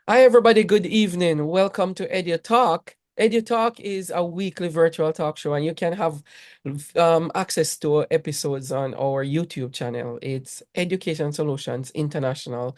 Hi, everybody. Good evening. Welcome to EduTALK. EduTALK is a weekly virtual talk show, and you can have access to episodes on our YouTube channel. It's Education Solutions International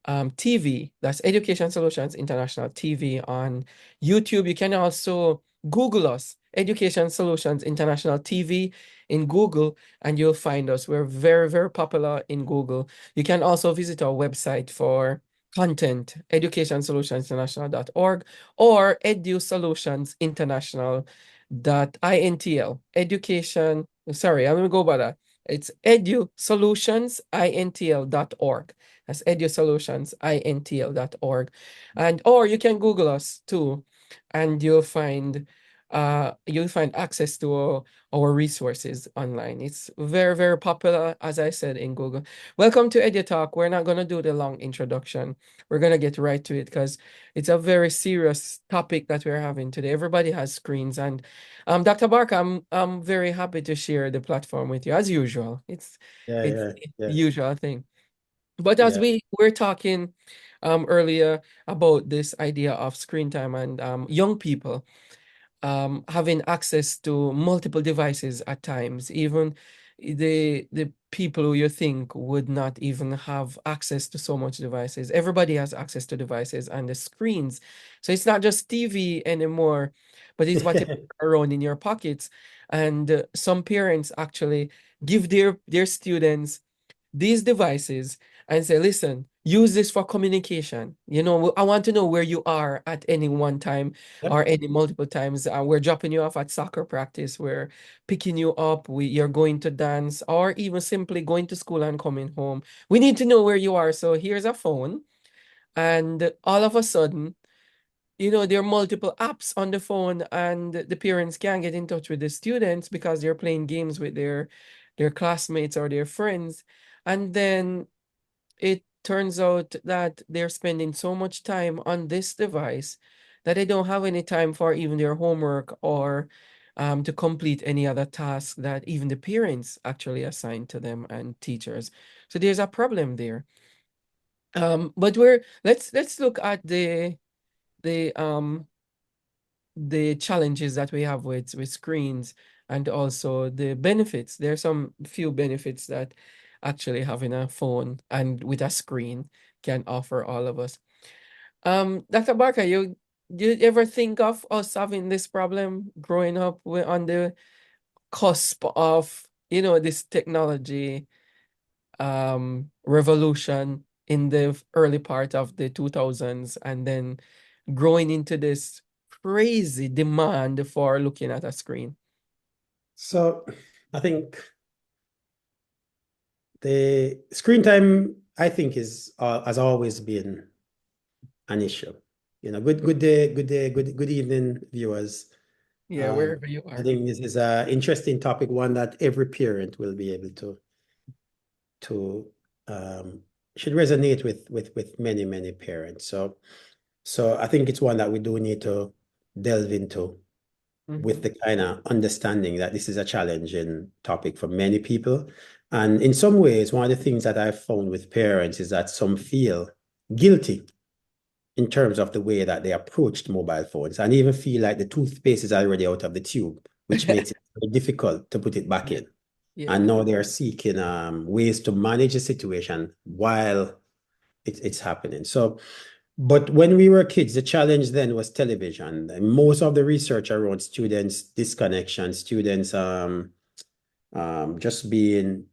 TV. That's Education Solutions International TV on YouTube. You can also Google us, Education Solutions International TV in Google, and you'll find us. We're very, very popular in Google. You can also visit our website for content, educationsolutionsinternational.org or edusolutionsinternational.intl. Education, sorry, I'm going to go by that. It's edusolutionsintl.org. That's edusolutionsintl.org. And or you can Google us too, and you'll find access to our resources online. It's very, very popular, as I said, in Google. Welcome to EduTalk. We're not gonna do the long introduction. We're gonna get right to it because it's a very serious topic that we're having today. Everybody has screens, and Dr. Barker, I'm very happy to share the platform with you as usual. Yeah, It's yeah, the yes, usual thing. But as yeah. we were talking earlier about this idea of screen time and young people having access to multiple devices at times, even the people who you think would not even have access to so much devices. Everybody has access to devices and the screens. So it's not just TV anymore, but it's whatever around in your pockets. And some parents actually give their students these devices and say, listen, use this for communication. I want to know where you are at any one time or Yep. any multiple times. We're dropping you off at soccer practice. We're picking you up. You're going to dance or even simply going to school and coming home. We need to know where you are. So here's a phone. And all of a sudden, there are multiple apps on the phone, and the parents can't get in touch with the students because they're playing games with their classmates or their friends. And then it turns out that they're spending so much time on this device that they don't have any time for even their homework or to complete any other task that even the parents actually assign to them and teachers. So there's a problem there. But let's look at the challenges that we have with screens and also the benefits. There are some few benefits that actually having a phone and with a screen can offer all of us. Dr. Barker, you ever think of us having this problem growing up? We're on the cusp of, this technology revolution in the early part of the 2000s and then growing into this crazy demand for looking at a screen. So I think the screen time, I think, is has always been an issue. Good evening, viewers. Yeah, wherever you I are. think this is an interesting topic, one that every parent will be able to should resonate with many parents. So I think it's one that we do need to delve into with Mhm. the kind of understanding that this is a challenging topic for many people. And in some ways, one of the things that I've found with parents is that some feel guilty in terms of the way that they approached mobile phones and even feel like the toothpaste is already out of the tube, which makes it very difficult to put it back Yeah, in. yeah. And now they're seeking ways to manage the situation while it's happening. So but when we were kids, the challenge then was television. And most of the research around students' disconnection, students just being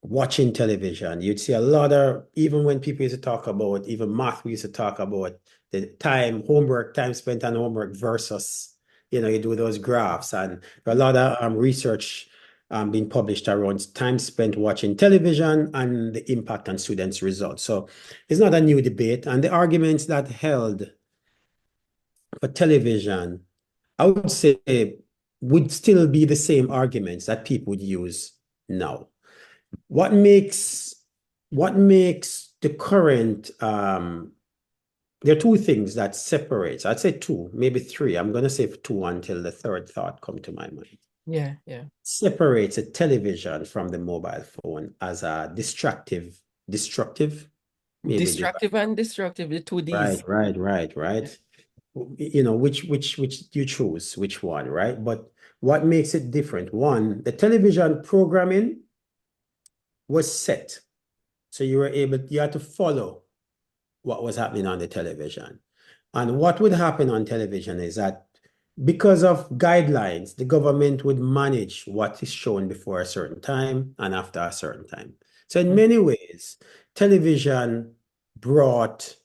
watching television. You'd see a lot of, even when people used to talk about, even math, we used to talk about the time spent on homework versus, you do those graphs. And there are a lot of research being published around time spent watching television and the impact on students' results. So it's not a new debate. And the arguments that held for television, I would say, would still be the same arguments that people would use now. What makes what makes the current there are two things that separates. I'd say two, maybe three. I'm gonna say two until the third thought come to my mind. Yeah, yeah. Separates a television from the mobile phone as a destructive, maybe Distractive and destructive, the two right, Ds. right, right, Yeah. right. You know, which you choose, which one, right? But what makes it different? One, the television programming was set. So you had to follow what was happening on the television. And what would happen on television is that because of guidelines, the government would manage what is shown before a certain time and after a certain time. So in Mm, many ways, television brought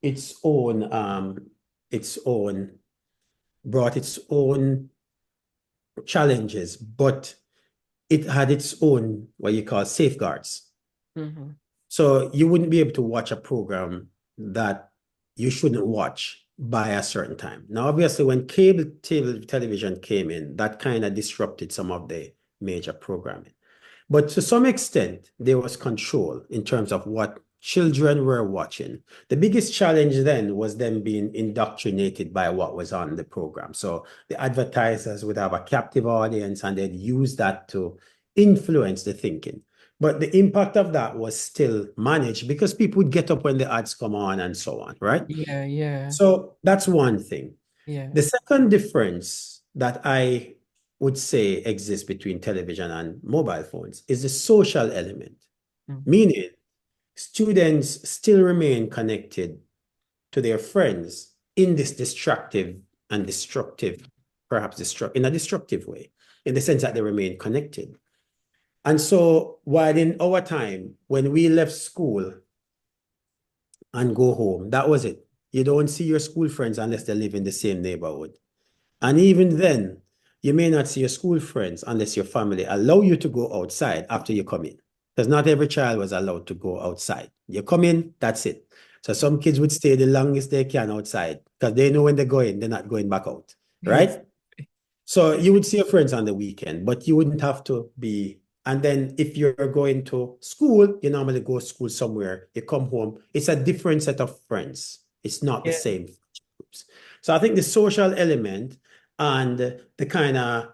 its own its own brought its own challenges, but it had its own what you call safeguards. mhm, So you wouldn't be able to watch a program that you shouldn't watch by a certain time. Now, obviously, when cable television came in, that kind of disrupted some of the major programming. But to some extent, there was control in terms of what children were watching. The biggest challenge then was them being indoctrinated by what was on the program. So the advertisers would have a captive audience and they'd use that to influence the thinking. But the impact of that was still managed because people would get up when the ads come on and so on, right? yeah, yeah, So that's one thing. yeah. The second difference that I would say exists between television and mobile phones is the social element, Mhm. meaning students still remain connected to their friends in this distractive and destructive, perhaps in a destructive way, in the sense that they remain connected. And so, while in our time, when we left school and go home, that was it. You don't see your school friends unless they live in the same neighborhood. And even then, you may not see your school friends unless your family allow you to go outside after you come in. Because not every child was allowed to go outside. You come in, that's it. So some kids would stay the longest they can outside because they know when they go in, they're not going back out, Yes. right? So you would see your friends on the weekend, but you wouldn't have to be. And then if you're going to school, you normally go to school somewhere, you come home, it's a different set of friends. It's not the Yeah, same groups. So I think the social element and the kind of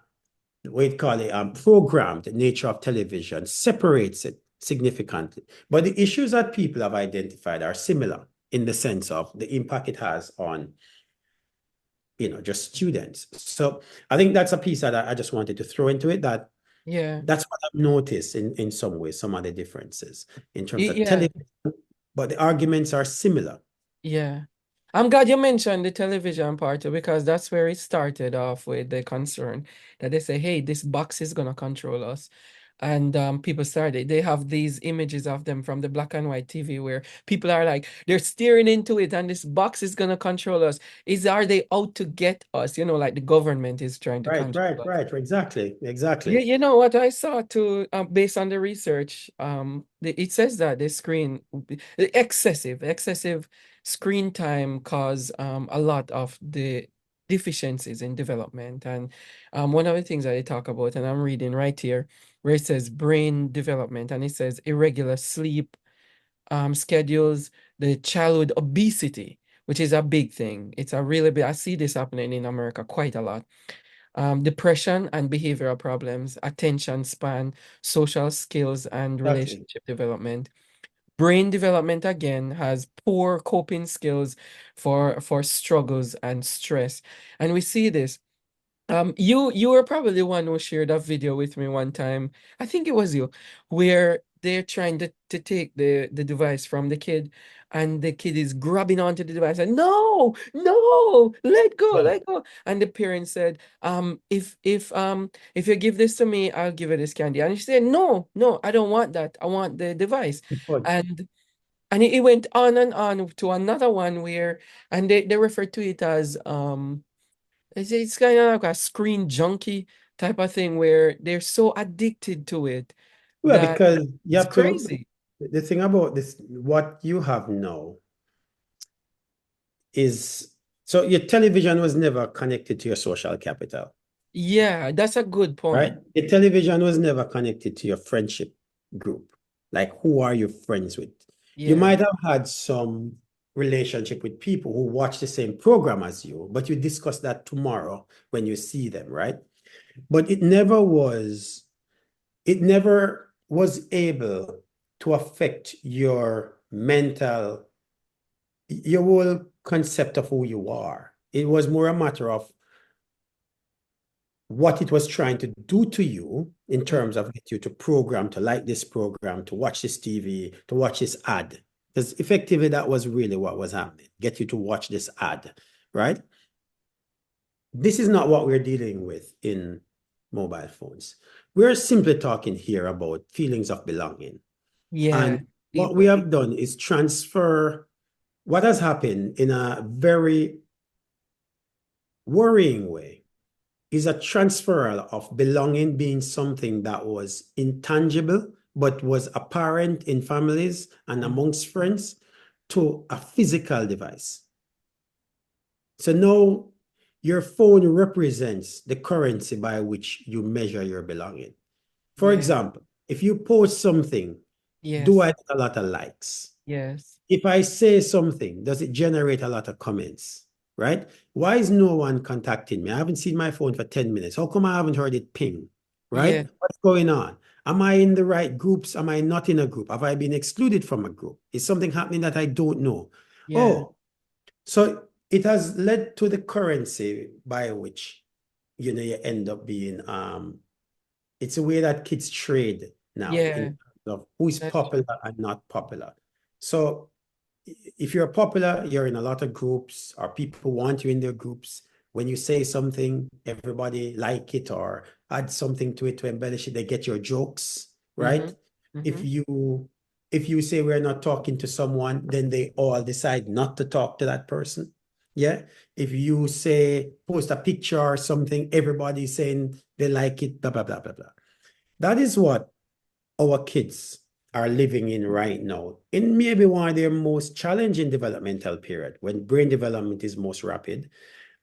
what you call it programmed nature of television separates it significantly. But the issues that people have identified are similar in the sense of the impact it has on just students. So I think that's a piece that I just wanted to throw into it that yeah, that's what I've noticed in some ways, some of the differences in terms of yeah. television, but the arguments are similar. Yeah. I'm glad you mentioned the television part too, because that's where it started off with the concern that they say, hey, this box is gonna control us. And people started, they have these images of them from the black and white TV where people are like, they're staring into it and this box is gonna control us. Are they out to get us? Like the government is trying to Right, control right, us. right. Exactly, Yeah, exactly. you know what I saw too, based on the research, it says that the excessive screen time cause a lot of the deficiencies in development. And one of the things that they talk about, and I'm reading right here, where it says brain development, and it says irregular sleep schedules, the childhood obesity, which is a big thing. It's a really big, I see this happening in America quite a lot, depression and behavioral problems, attention span, social skills, and Exactly. relationship development. Brain development again has poor coping skills for struggles and stress. And we see this. You were probably the one who shared a video with me one time. I think it was you, where they're trying to take the device from the kid, and the kid is grabbing onto the device and no, no, let go, Yeah, let go. And the parent said, if you give this to me, I'll give you this candy. And she said, no, no, I don't want that. I want the device. but And it went on and on to another one where, and they refer to it as it's kind of like a screen junkie type of thing where they're so addicted to it well, that because you it's have to, crazy. the thing about this, what you have now is, so your television was never connected to your social capital. Yeah, that's a good Right? point. The television was never connected to your friendship group. Like, who are you friends with? You Yeah. might have had some relationship with people who watch the same program as you, but you discuss that tomorrow when you see them, right? But it never was able to affect your mental, your whole concept of who you are. It was more a matter of what it was trying to do to you in Mm. terms of get you to program, to like this program, to watch this TV, to watch this ad. Because effectively, that was really what was happening. Get you to watch this ad, right? This is not what we're dealing with in mobile phones. We're simply talking here about feelings of belonging. Yeah. And what we People. have done is transfer what has happened in a very worrying way is a transferal of belonging being something that was intangible but was apparent in families and Mm. amongst friends to a physical device. So now your phone represents the currency by which you measure your belonging. For Yeah. example, if you post something, do I Yes. get a lot of likes? Yes. If I say something, does it generate a lot of comments? Right? Why is no one contacting me? I haven't seen my phone for 10 minutes. How come I haven't heard it ping? Yeah. Right? What's going on? Am I in the right groups? Am I not in a group? Have I been excluded from a group? Is something happening that I don't know? Yeah. Oh, so it has led to the currency by which you end up being it's a way that kids trade now in Yeah. terms of who is That's popular true. and not popular. So if you're popular, you're in a lot of groups, or people want you in their groups. When you say something, everybody like it or add something to it to embellish it. They get your jokes, Mm-hmm. right? Mm-hmm. If you say we're not talking to someone, then they all decide not to talk to that person. Yeah. If you say post a picture or something, everybody's saying they like it, blah, blah, blah, blah, blah. That is what our kids are living in right now in maybe one of their most challenging developmental period when brain development is most rapid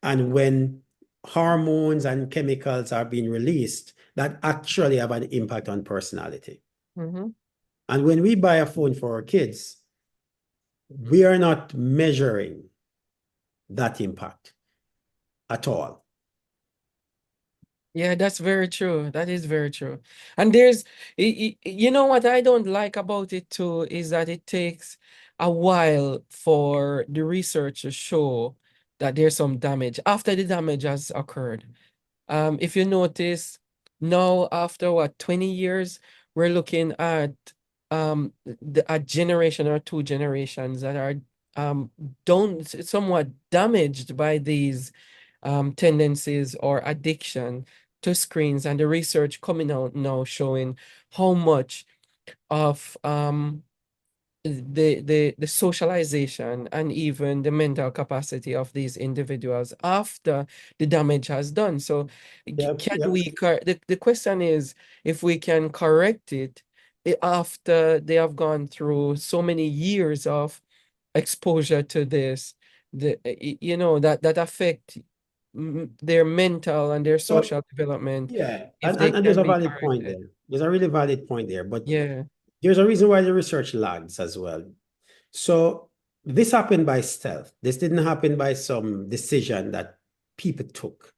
and when hormones and chemicals are being released that actually have an impact on personality. Mm-hmm. And when we buy a phone for our kids, we are not measuring that impact at all. Yeah, that's very true. That is very true. And there's, you know what I don't like about it too is that it takes a while for the research to show that there's some damage after the damage has occurred. If you notice, now after what, 20 years, we're looking at a generation or two generations that are um don't somewhat damaged by these tendencies or addiction to screens, and the research coming out now showing how much of the socialization and even the mental capacity of these individuals after the damage has done. So Yeah, can yeah. we the question is if we can correct it after they have gone through so many years of exposure to this, you know, that affect their mental and their So social development, yeah, if they and there's can a be valid point corrected. there. There's a really valid point there, but Yeah. there's a reason why the research lags as well. So this happened by stealth. This didn't happen by some decision that people took.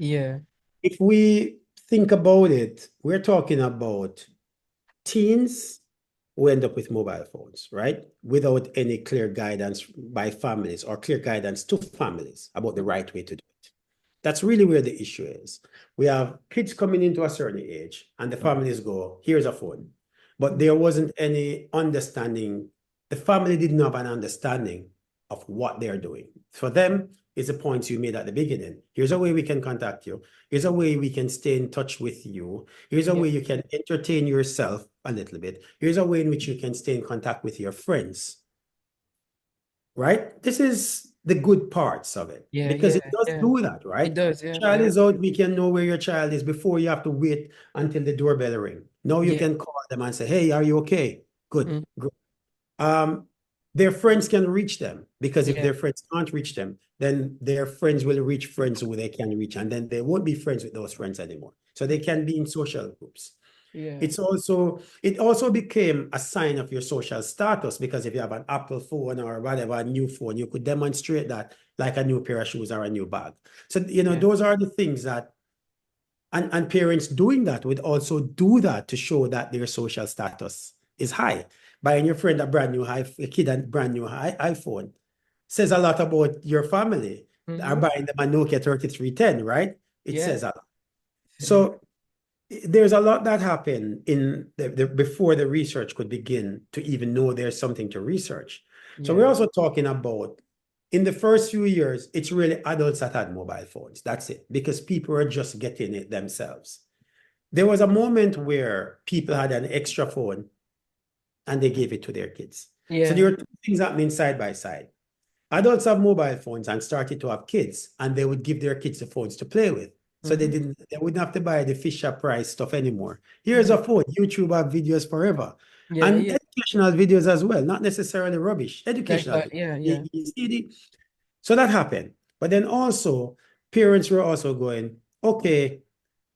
Yeah. If we think about it, we're talking about teens who end up with mobile phones, right? Without any clear guidance by families or clear guidance to families about the right way to do it. That's really where the issue is. We have kids coming into a certain age, and the families go, here's a phone. But there wasn't any understanding. The family didn't have an understanding of what they're doing. For them, it's the points you made at the beginning. Here's a way we can contact you. Here's a way we can stay in touch with you. Here's a Yeah. way you can entertain yourself a little bit. Here's a way in which you can stay in contact with your friends, right? This is the good parts of it Yeah. because Yeah. it does Yeah. do that, It right? does. Yeah. Child Yeah. is out, we can know where your child is before you have to wait until the doorbell ring. Now you Yeah. can call them and say, hey, are you okay? Good. Mm. Good. Um, their friends can reach them because if Yeah. their friends can't reach them, then their friends will reach friends who they can reach, and then they won't be friends with those friends anymore. So they can be in social groups. Yeah. It also became a sign of your social status because if you have an Apple phone or whatever, a new phone, you could demonstrate that like a new pair of shoes or a new bag. So, Yeah. those are the things that, and parents doing that would also do that to show that their social status is high. buying your friend a brand new a kid a brand new iPhone says a lot about your family. Are Mm-hmm. buying them a Nokia 3310, right? It Yeah. says a lot. So there's a lot that happened in before the research could begin to even know there's something to research. So we're Yeah. also talking about in the first few years, it's really adults that had mobile phones. That's it, because people are just getting it themselves. There was a moment where people had an extra phone and they gave it to their kids. So there Yeah. were two things happening side by side. Adults have mobile phones and started to have kids, and they would give their kids the phones to play with. So Mm-hmm. they wouldn't have to buy the Fisher Price stuff anymore. Here's Mm-hmm. a phone. YouTube have videos forever. Yeah. And Yeah. educational videos as well, not necessarily rubbish. Like Educational that. videos. Yeah. Yeah. So that happened. But then also, parents were also going, okay,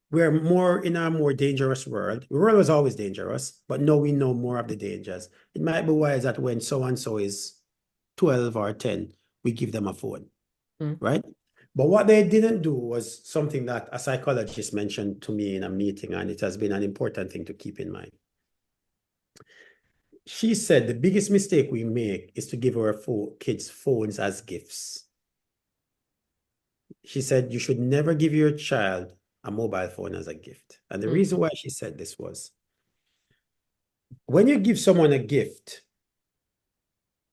we're more in a more dangerous world. The world was always dangerous, but now we know more of the dangers. It might be wise that when so and so is 12 or 10, we give them a phone, Mm. right? But what they didn't do was something that a psychologist mentioned to me in a meeting, and it has been an important thing to keep in mind. She said the biggest mistake we make is to give our kids phones as gifts. She said you should never give your child a mobile phone as a gift. And the Mm. reason why she said this was when you give someone a gift,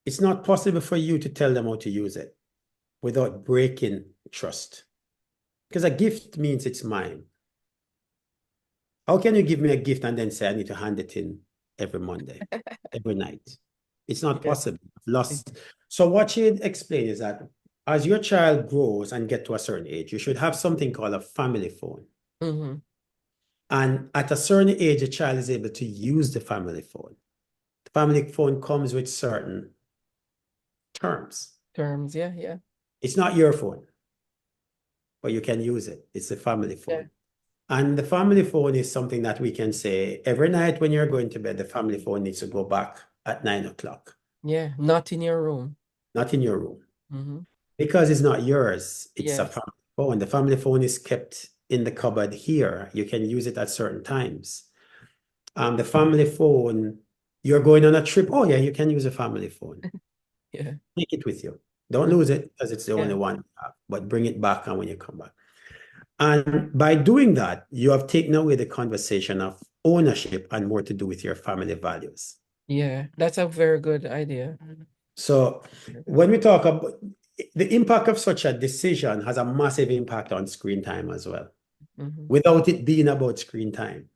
it's not possible for you to tell them how to use it without breaking trust. Because a gift means it's mine. How can you give me a gift and then say I need to hand it in every Monday, every night? It's not Yeah. possible. I've lost. So what she'd explain is that as your child grows and get to a certain age, you should have something called a family phone. Mm-hmm. And at a certain age, a child is able to use the family phone. The family phone comes with certain terms. Terms. Yeah. Yeah. It's not your phone, but you can use it. It's a family Yeah. phone. And the family phone is something that we can say every night when you're going to bed, the family phone needs to go back at 9 o'clock, Yeah. Not in your room. not in your room. Mm-hmm. Because it's not yours, it's a Yes. family phone. The family phone is kept in the cupboard here. You can use it at certain times. The family phone, you're going on a trip. Oh, yeah, you can use a family phone. Yeah. Take it with you. Don't Mm. lose it because it's the only Yeah. one you have, but bring it back and when you come back. And by doing that, you have taken away the conversation of ownership and more to do with your family values. Yeah. That's a very good idea. So when we talk about the impact of such a decision has a massive impact on screen time as well, Mm-hmm. without it being about screen time.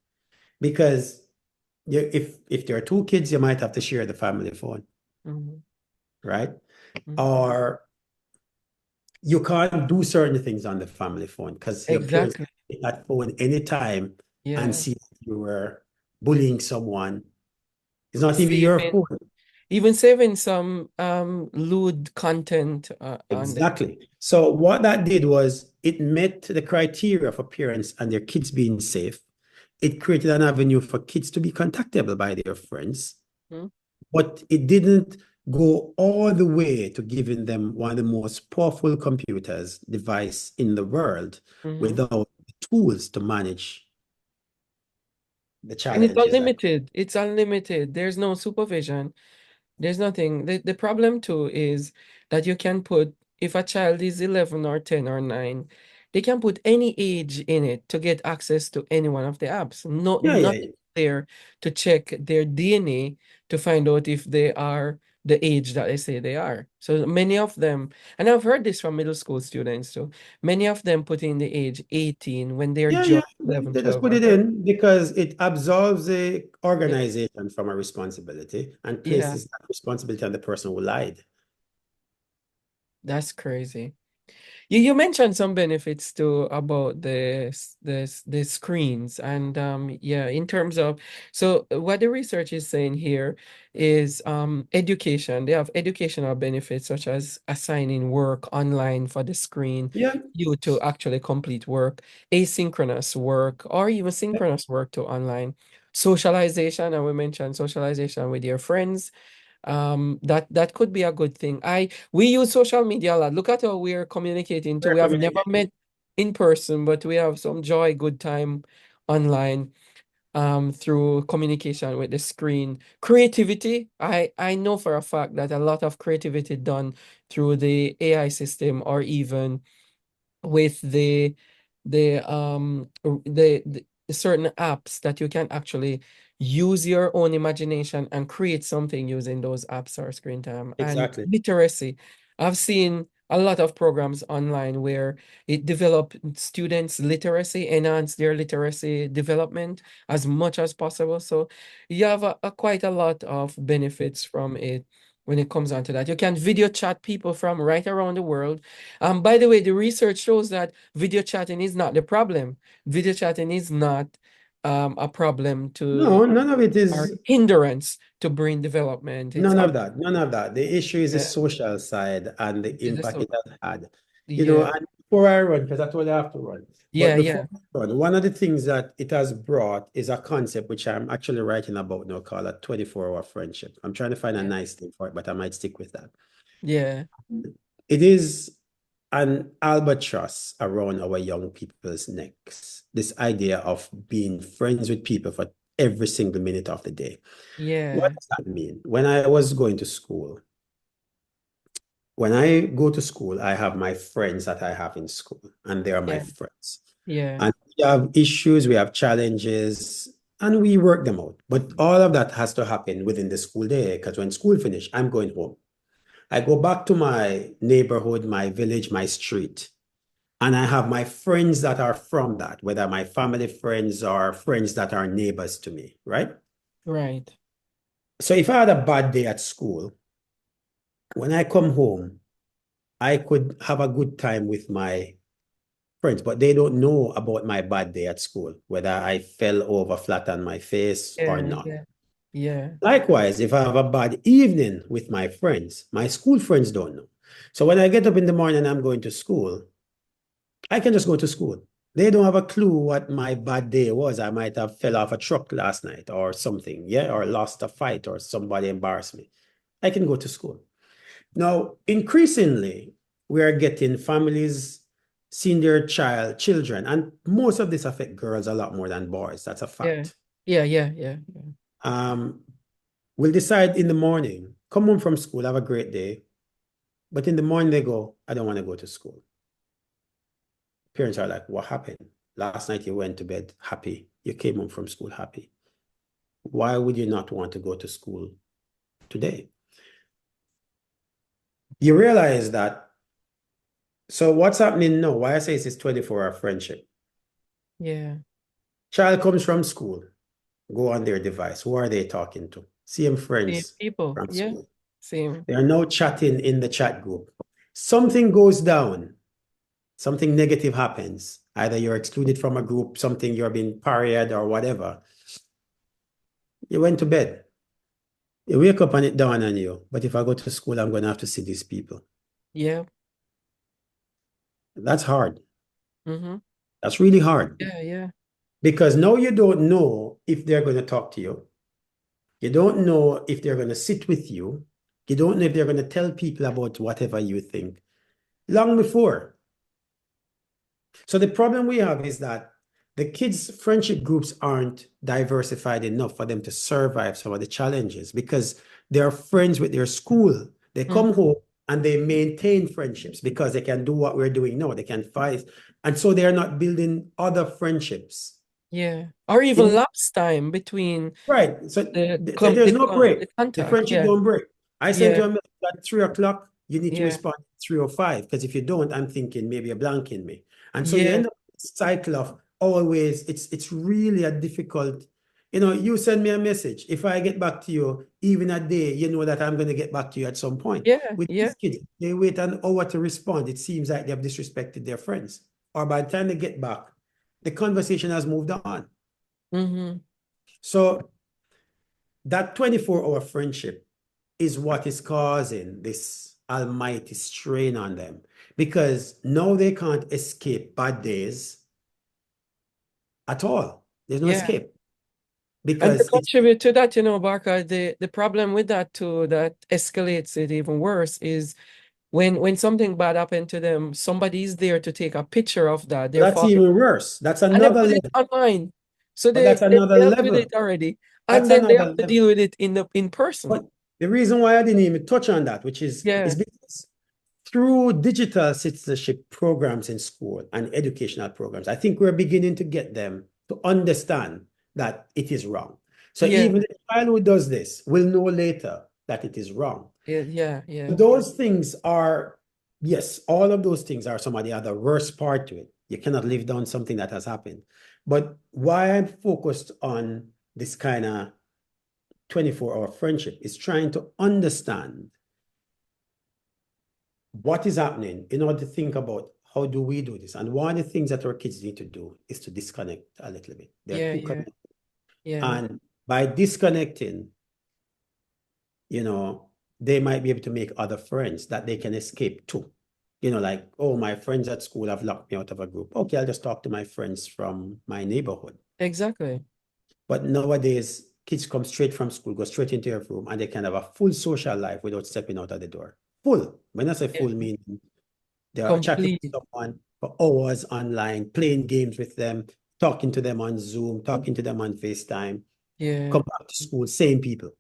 Because if there are two kids, you might have to share the family phone, Mm-hmm. right? Mm-hmm. Or you can't do certain things on the family phone because your parents Exactly. can take that phone anytime and Yeah. see that you were bullying someone. It's not even your Saving, phone. even saving some lewd content on the. Exactly. So what that did was it met the criteria for parents and their kids being safe. It created an avenue for kids to be contactable by their friends, Mm-hmm. but it didn't go all the way to giving them one of the most powerful computers device in the world Mm-hmm. without the tools to manage the And it's challenges that. unlimited. It's unlimited. There's no supervision. There's nothing. The problem too is that you can put, if a child is 11 or 10 or 9, they can put any age in it to get access to any one of the apps. No, Yeah, yeah, nothing there to check their DNA to find out if they are the age that they say they are. So many of them, and I've heard this from middle school students too, many of them put in the age 18 when they're yeah. just 11, They just 12, put or it 13. in because it absolves the Yeah. organization from a responsibility and Yeah, places that responsibility on the person who lied. that's crazy. You mentioned some benefits too about the screens and yeah, in terms of, so what the research is saying here is education. They have educational benefits such as assigning work online for the screen, Yeah, you to actually complete work, asynchronous work, or even synchronous work to online. Socialization, and we mentioned socialization with your friends, that could be a good thing. We use social media a lot. Look at how we're communicating too. fair We have never communication. met in person, but we have some joy, good time online. through communication with the screen. Creativity, I know for a fact that a lot of creativity done through the AI system or even with the certain apps that you can actually use your own imagination and create something using those apps or screen time. And Exactly. literacy, I've seen a lot of programs online where it develop students literacy, enhance their literacy development as much as possible. So you have quite a lot of benefits from it when it comes on to that. You can video chat people from right around the world. By the way, the research shows that video chatting is not the problem. Video chatting is not a problem to No, none of it or is. hindrance to brain development. It's None of that. None of that. The issue is the yeah, social side and the it's impact so it has had. yeah, And before I run, because I told you I have to run. But yeah, before yeah, I run, one of the things that it has brought is a concept which I'm actually writing about now called a 24-hour friendship. I'm trying to find a yeah, nice thing for it, but I might stick with that. yeah, It is an albatross around our young people's necks. This idea of being friends with people for every single minute of the day. What yeah, does that mean? When I was going to school, when I go to school, I have my friends that I have in school, and they are my yeah, friends. yeah, And we have issues, we have challenges, and we work them out. But all of that has to happen within the school day because when school finish, I'm going home. I go back to my neighborhood, my village, my street, and I have my friends that are from that, whether my family friends or friends that are neighbors to me, right? right. So if I had a bad day at school, when I come home, I could have a good time with my friends, but they don't know about my bad day at school, whether I fell over flat on my face or Yeah, not. yeah, yeah, Likewise, if I have a bad evening with my friends, my school friends don't know. So when I get up in the morning and I'm going to school, I can just go to school. They don't have a clue what my bad day was. I might have fell off a truck last night or something, yeah, or lost a fight or somebody embarrassed me. I can go to school. Now, increasingly, we are getting families seeing their children, and most of this affect girls a lot more than boys. That's a yeah, fact. yeah, yeah, yeah, yeah, Um, we'll decide in the morning, come home from school, have a great day. But in the morning they go, I don't want to go to school. Parents are like, what happened? Last night you went to bed happy. You came home from school happy. Why would you not want to go to school today? You realize that. So what's happening now? Why I say it's 24-hour friendship. yeah. Child comes from school, go on their device. Who are they talking to? Same Same friends people, from yeah, school. same, They are now chatting in the chat group. Something goes down, something negative happens. Either you're excluded from a group, something you're being pariah or whatever. You went to bed. You wake up and it dawn on you. But if I go to school, I'm going to have to see these people. yeah, That's hard. mm-hmm, That's really hard yeah, yeah, because now you don't know if they're going to talk to you. You don't know if they're going to sit with you. You don't know if they're going to tell people about whatever you think long before. So the problem we have is that the kids' friendship groups aren't diversified enough for them to survive some of the challenges because they're friends with their school. They mm, come home and they maintain friendships because they can do what we're doing now. They can fight. And so they're not building other friendships. yeah. Or even In lapse time between Right. So there's no the break. The contact. friendship Yeah, don't break. I send you yeah, a message at 3 o'clock. You need to yeah, respond at 3:05 because if you don't, I'm thinking maybe you're blanking me. And so you yeah, end up with this cycle of always, it's really a difficult, you send me a message. If I get back to you, even a day, you know that I'm going to get back to you at some point. yeah, With yeah. these kids, they wait an hour to respond. It seems like they've disrespected their friends. Or by the time they get back, the conversation has moved on. Mm-hmm. So that 24-hour friendship is what is causing this almighty strain on them because now they can't escape bad days at all. There's no Yeah. escape And to because it's contribute to that, Barker, the problem with that too, that escalates it even worse is when something bad happened to them, somebody is there to take a picture of that. They're that's falling even worse. That's and then another put it level. online. So But that's they another dealt with level. it already, That's and then they another have to level. deal with it in person. But the reason why I didn't even touch on that, which is Yeah, because through digital citizenship programs in school and educational programs, I think we're beginning to get them to understand that it is wrong. So yeah, even the child who does this will know later that it is wrong. yeah, yeah, yeah, Those things are, yes, all of those things are some of the other worst part to it. You cannot live down something that has happened. But why I'm focused on this kind of 24-hour friendship is trying to understand what is happening in order to think about how do we do this. And one of the things that our kids need to do is to disconnect a little bit. They're yeah, too yeah, connected. yeah. And by disconnecting, you know, they might be able to make other friends that they can escape to. You know, like, oh, my friends at school have locked me out of a group. Okay, I'll just talk to my friends from my neighborhood. Exactly. But nowadays, kids come straight from school, go straight into your room, and they can have a full social life without stepping out of the door. Full. When I say Yeah, full, meaning they are chatting with complete. someone for hours online, playing games with them, talking to them on Zoom, talking to them on FaceTime, Yeah, come back to school, same people.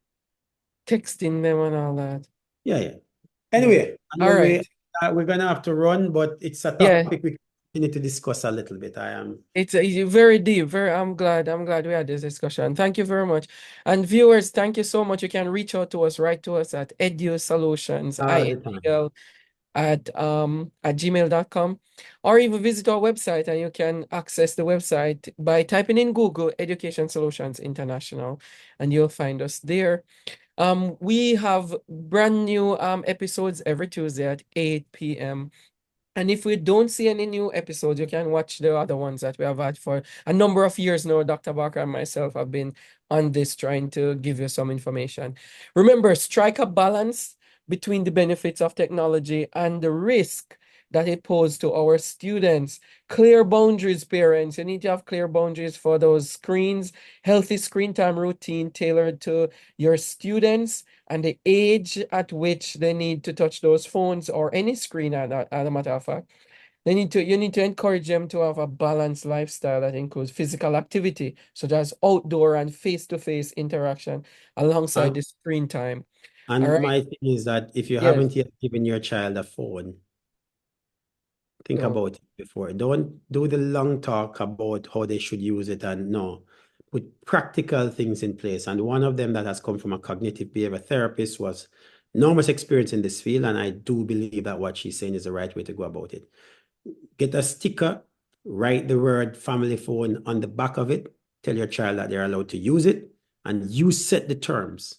texting them and all that. Yeah, yeah. Yeah. Anyway, I know All right. we're gonna have to run, but it's a Yeah, topic we continue to discuss a little bit. I am it's very deep. Very, I'm glad we had this discussion. Thank you very much. And viewers, thank you so much. You can reach out to us, write to us at edusolutions, all the time. at gmail.com, or even visit our website, and you can access the website by typing in Google Education Solutions International, and you'll find us there. We have brand new episodes every Tuesday at 8 p.m. And if we don't see any new episodes, you can watch the other ones that we have had for a number of years now. Dr. Barker and myself have been on this trying to give you some information. Remember, strike a balance between the benefits of technology and the risk that it poses to our students. Clear boundaries, parents. You need to have clear boundaries for those screens, healthy screen time routine tailored to your students and the age at which they need to touch those phones or any screen at a matter of fact. You need to encourage them to have a balanced lifestyle that includes physical activity, such as outdoor and face-to-face interaction alongside And, the screen time. All and right. my thing is that if you Yes. haven't yet given your child a phone, think No. about it before. Don't do the long talk about how they should use it and no. Put practical things in place. And one of them that has come from a cognitive behavior therapist was enormous experience in this field. And I do believe that what she's saying is the right way to go about it. Get a sticker, write the word family phone on the back of it, tell your child that they're allowed to use it, and you set the terms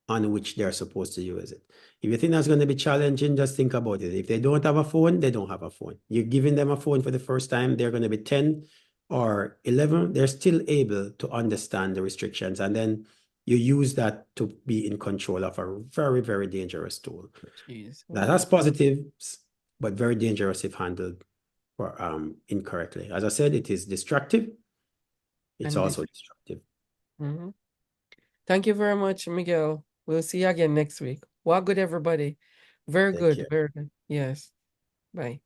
on which they're supposed to use it. If you think that's going to be challenging, just think about it. If they don't have a phone, they don't have a phone. You're giving them a phone for the first time, they're going to be 10 or 11, they're still able to understand the restrictions. And then you use that to be in control of a very, very dangerous tool. Jeez. That has positives, but very dangerous if handled or incorrectly. As I said, it is destructive. It's And this. also destructive. Mhm. Thank you very much, Miguel. We'll see you again next week. Well, good, everybody. Very Take good. care. Very good. Yes. Bye.